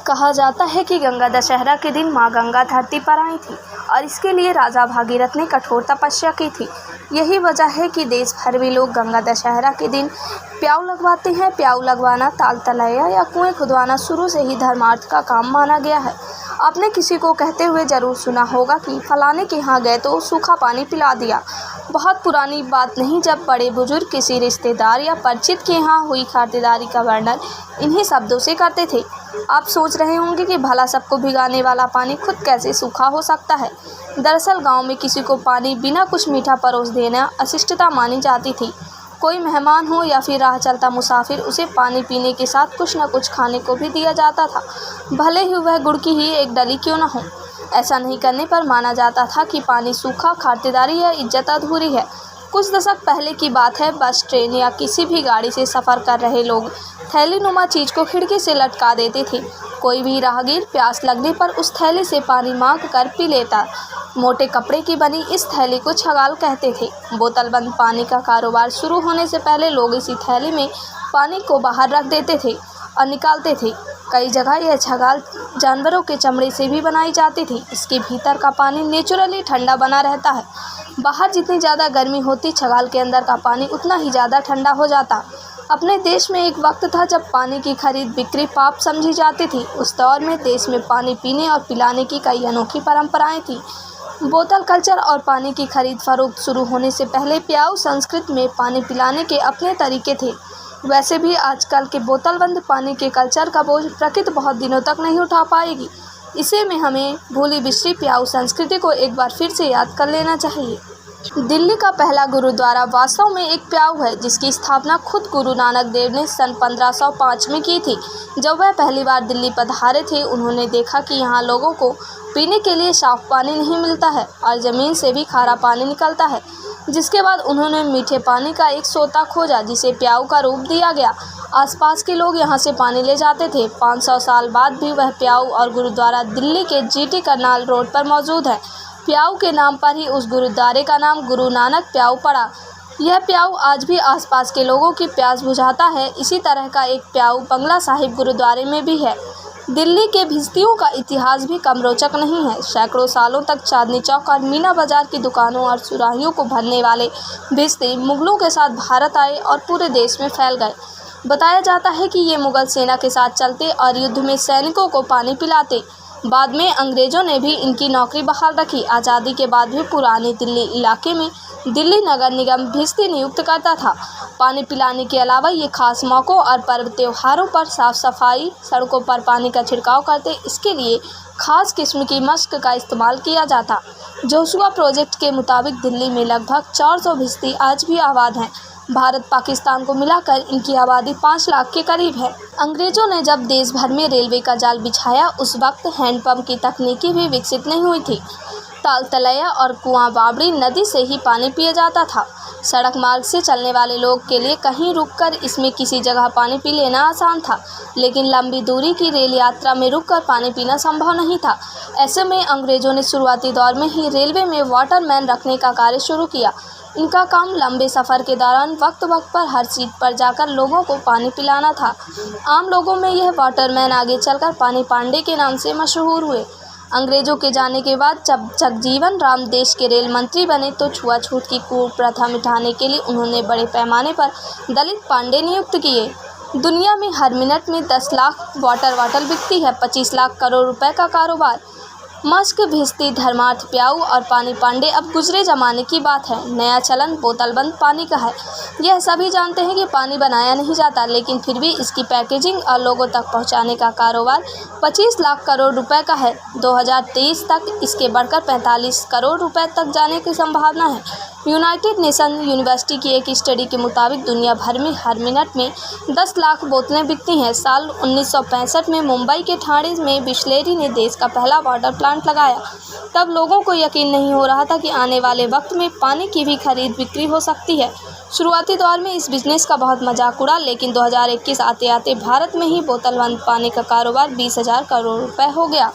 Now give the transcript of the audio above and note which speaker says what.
Speaker 1: कहा जाता है कि गंगा दशहरा के दिन माँ गंगा धरती पर आई थी और इसके लिए राजा भागीरथ ने कठोर तपस्या की थी। यही वजह है कि देश भर में लोग गंगा दशहरा के दिन प्याऊ लगवाते हैं। प्याऊ लगवाना, ताल तलैया या कुएं खुदवाना शुरू से ही धर्मार्थ का काम माना गया है। आपने किसी को कहते हुए ज़रूर सुना होगा कि फलाने के यहाँ गए तो सूखा पानी पिला दिया। बहुत पुरानी बात नहीं, जब बड़े बुजुर्ग किसी रिश्तेदार या परिचित के यहाँ हुई खातिरदारी का वर्णन इन्हीं शब्दों से करते थे। आप सोच रहे होंगे कि भला सबको भिगाने वाला पानी खुद कैसे सूखा हो सकता है। दरअसल गांव में किसी को पानी बिना कुछ मीठा परोस देना अशिष्टता मानी जाती थी। कोई मेहमान हो या फिर राह चलता मुसाफिर, उसे पानी पीने के साथ कुछ न कुछ खाने को भी दिया जाता था, भले ही वह गुड़ की ही एक डली क्यों न हो। ऐसा नहीं करने पर माना जाता था कि पानी सूखा, खातिरदारी या इज्जत अधूरी है। कुछ दशक पहले की बात है। बस, ट्रेन या किसी भी गाड़ी से सफ़र कर रहे लोग थैली नुमा चीज़ को खिड़की से लटका देते थे। कोई भी राहगीर प्यास लगने पर उस थैली से पानी मांग कर पी लेता। मोटे कपड़े की बनी इस थैली को छगाल कहते थे। बोतलबंद पानी का कारोबार शुरू होने से पहले लोग इसी थैली में पानी को बाहर रख देते थे और निकालते थे। कई जगह यह छगाल जानवरों के चमड़े से भी बनाई जाती थी। इसके भीतर का पानी नेचुरली ठंडा बना रहता है। बाहर जितनी ज़्यादा गर्मी होती, छगाल के अंदर का पानी उतना ही ज़्यादा ठंडा हो जाता। अपने देश में एक वक्त था जब पानी की खरीद बिक्री पाप समझी जाती थी। उस दौर में देश में पानी पीने और पिलाने की कई अनोखी परंपराएं थीं। बोतल कल्चर और पानी की खरीद फरोख्त शुरू होने से पहले प्याऊ संस्कृत में पानी पिलाने के अपने तरीके थे। वैसे भी आजकल के बोतलबंद पानी के कल्चर का बोझ प्रकृति बहुत दिनों तक नहीं उठा पाएगी। इसे में हमें भूली बिसरी प्याऊ संस्कृति को एक बार फिर से याद कर लेना चाहिए। दिल्ली का पहला गुरुद्वारा वास्तव में एक प्याऊ है, जिसकी स्थापना खुद गुरु नानक देव ने सन 1505 में की थी। जब वह पहली बार दिल्ली पधारे थे, उन्होंने देखा कि यहाँ लोगों को पीने के लिए साफ पानी नहीं मिलता है और ज़मीन से भी खारा पानी निकलता है। जिसके बाद उन्होंने मीठे पानी का एक सोता खोजा, जिसे प्याऊ का रूप दिया गया। आसपास के लोग यहाँ से पानी ले जाते थे। 500 साल बाद भी वह प्याऊ और गुरुद्वारा दिल्ली के जीटी करनाल रोड पर मौजूद है। प्याऊ के नाम पर ही उस गुरुद्वारे का नाम गुरु नानक प्याऊ पड़ा। यह प्याऊ आज भी आसपास के लोगों की प्यास बुझाता है। इसी तरह का एक प्याऊ बंगला साहिब गुरुद्वारे में भी है। दिल्ली के भिश्तियों का इतिहास भी कम रोचक नहीं है। सैकड़ों सालों तक चांदनी चौक और मीना बाजार की दुकानों और सुराहियों को भरने वाले भिश्ती मुगलों के साथ भारत आए और पूरे देश में फैल गए। बताया जाता है कि ये मुगल सेना के साथ चलते और युद्ध में सैनिकों को पानी पिलाते। बाद में अंग्रेज़ों ने भी इनकी नौकरी बहाल रखी। आज़ादी के बाद भी पुरानी दिल्ली इलाके में दिल्ली नगर निगम भिश्ती नियुक्त करता था। पानी पिलाने के अलावा ये खास मौक़ों और पर्व त्योहारों पर साफ़ सफाई, सड़कों पर पानी का छिड़काव करते। इसके लिए खास किस्म की मश्क का इस्तेमाल किया जाता। जोशुआ प्रोजेक्ट के मुताबिक दिल्ली में लगभग 400 भिश्ती आज भी आबाद हैं। भारत पाकिस्तान को मिलाकर इनकी आबादी 5 लाख के करीब है। अंग्रेज़ों ने जब देश भर में रेलवे का जाल बिछाया, उस वक्त हैंडपंप की तकनीकी भी विकसित नहीं हुई थी। ताल तलैया और कुआं बावड़ी नदी से ही पानी पिया जाता था। सड़क मार्ग से चलने वाले लोग के लिए कहीं रुककर इसमें किसी जगह पानी पी लेना आसान था, लेकिन लंबी दूरी की रेल यात्रा में रुककर पानी पीना संभव नहीं था। ऐसे में अंग्रेज़ों ने शुरुआती दौर में ही रेलवे में वाटरमैन रखने का कार्य शुरू किया। इनका काम लंबे सफ़र के दौरान वक्त वक्त पर हर सीट पर जाकर लोगों को पानी पिलाना था। आम लोगों में यह वाटरमैन आगे चलकर पानी पांडे के नाम से मशहूर हुए। अंग्रेज़ों के जाने के बाद जब जगजीवन राम देश के रेल मंत्री बने, तो छुआछूत की कुप्रथा मिटाने के लिए उन्होंने बड़े पैमाने पर दलित पांडे नियुक्त किए। दुनिया में हर मिनट में 10 लाख वाटर बॉटल बिकती है। 25 लाख करोड़ रुपए का कारोबार। मश्क, भिश्ती, धर्मार्थ, प्याऊ और पानी पांडे अब गुजरे ज़माने की बात है। नया चलन बोतलबंद पानी का है। यह सभी जानते हैं कि पानी बनाया नहीं जाता, लेकिन फिर भी इसकी पैकेजिंग और लोगों तक पहुंचाने का कारोबार 25 लाख करोड़ रुपए का है। 2023 तक इसके बढ़कर 45 करोड़ रुपए तक जाने की संभावना है। यूनाइटेड नेशन यूनिवर्सिटी की एक स्टडी के मुताबिक दुनिया भर में हर मिनट में 10 लाख बोतलें बिकती हैं। साल 1965 में मुंबई के ठाणे में बिस्लेरी ने देश का पहला वाटर प्लांट लगाया। तब लोगों को यकीन नहीं हो रहा था कि आने वाले वक्त में पानी की भी खरीद बिक्री हो सकती है। शुरुआती दौर में इस बिजनेस का बहुत मजाक उड़ा, लेकिन 2021 आते आते भारत में ही बोतलबंद पानी का कारोबार 20,000 करोड़ रुपए हो गया।